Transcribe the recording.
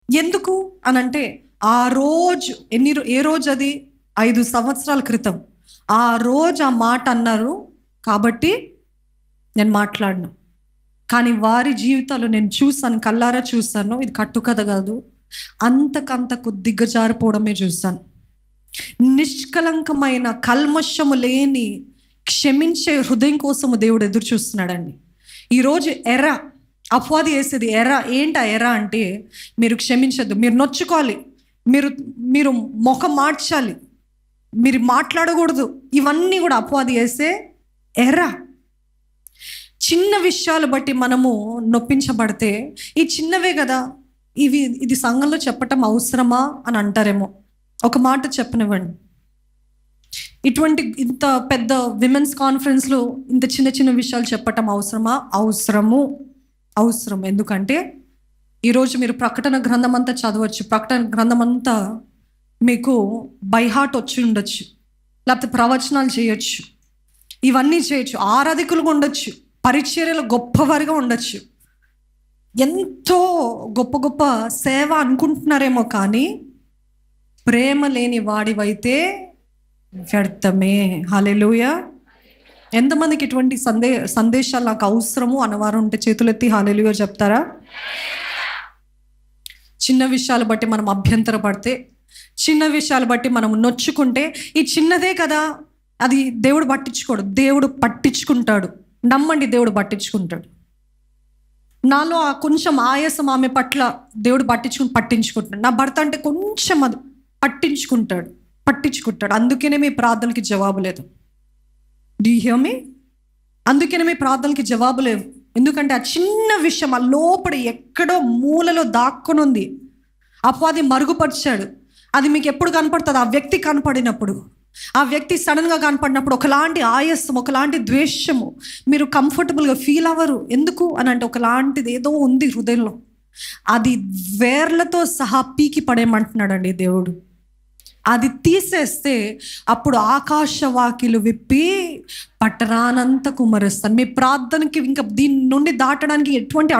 ఎందుకు అనంటే ఆ రోజు ఏ రోజు అది 5 సంవత్సరాల క్రితం ఆ రోజు ఆ మాట అన్నారు కాబట్టి నేను మాట్లాడను. కానీ వారి జీవితాలు నేను చూసాను, కళ్ళారా చూసాను. ఇది కట్టుకథ కాదు, అంతకంతకు దిగజారిపోవడమే చూశాను. నిష్కలంకమైన కల్మషము లేని క్షమించే హృదయం కోసము దేవుడు ఎదురు చూస్తున్నాడండి. ఈరోజు అపవాది వేసేది ఏంటి ఆ ఎర్ర అంటే మీరు క్షమించద్దు, మీరు నొచ్చుకోవాలి, మీరు ముఖం మార్చాలి, మీరు మాట్లాడకూడదు. ఇవన్నీ కూడా అపవాది వేసే చిన్న విషయాలు బట్టి మనము నొప్పించబడితే ఈ చిన్నవే కదా, ఇది సంఘంలో చెప్పటం అవసరమా అని అంటారేమో. ఒక మాట చెప్పనివ్వండి, ఇంత పెద్ద విమెన్స్ కాన్ఫరెన్స్లో ఇంత చిన్న చిన్న విషయాలు చెప్పటం అవసరమా? అవసరం. ఎందుకంటే ఈరోజు మీరు ప్రకటన గ్రంథం అంతా చదవచ్చు, ప్రకటన గ్రంథం అంతా మీకు బై హార్ట్ వచ్చి ఉండొచ్చు, లేకపోతే ప్రవచనాలు చేయొచ్చు, ఇవన్నీ చేయొచ్చు, ఆరాధికులుగా ఉండొచ్చు, పరిచర్యలు గొప్పవారిగా ఉండొచ్చు, ఎంతో గొప్ప గొప్ప సేవ అనుకుంటున్నారేమో. కానీ ప్రేమ లేని వాడివైతే వ్యర్థమే. హల్లెలూయా. ఎంతమందికి ఇటువంటి సందేశాలు నాకు అవసరము అన్నవారు ఉంటే చేతులెత్తి హల్లెలూయా చెప్తారా? చిన్న విషయాలు బట్టి మనం అభ్యంతర పడితే, చిన్న విషయాలు బట్టి మనం నొచ్చుకుంటే, ఈ చిన్నదే కదా అది దేవుడు పట్టించుకోడు. దేవుడు పట్టించుకుంటాడు, నమ్మండి, దేవుడు పట్టించుకుంటాడు. నాలో ఆ కొంచెం ఆయాసం ఆమె పట్ల దేవుడు పట్టించుకుంటాడు. నా భర్త అంటే కొంచెం అది పట్టించుకుంటాడు. అందుకనే మీ ప్రార్థనకి జవాబు లేదు. డూ యు హియర్ మీ? అందుకనే మీ ప్రార్థనకి జవాబు లేవు. ఎందుకంటే ఆ చిన్న విషయం ఆ లోపల ఎక్కడో మూలలో దాక్కుని ఉంది, అపవాది మరుగుపరిచాడు. అది మీకు ఎప్పుడు కనపడుతుంది? ఆ వ్యక్తి కనపడినప్పుడు, ఆ వ్యక్తి సడన్గా కనపడినప్పుడు ఒకలాంటి ఆయాసం, ఒకలాంటి ద్వేషము, మీరు కంఫర్టబుల్గా ఫీల్ అవ్వరు. ఎందుకు అని అంటే ఒకలాంటిది ఏదో ఉంది హృదయంలో, అది వేర్లతో సహా పీకి పడేయమంటున్నాడండి దేవుడు. అది తీసేస్తే అప్పుడు ఆకాశవాకిలు విప్పి పట్టరానంత కుమ్మరిస్తాను. మీ ప్రార్థనకి ఇంకా దీని నుండి దాటడానికి ఎటువంటి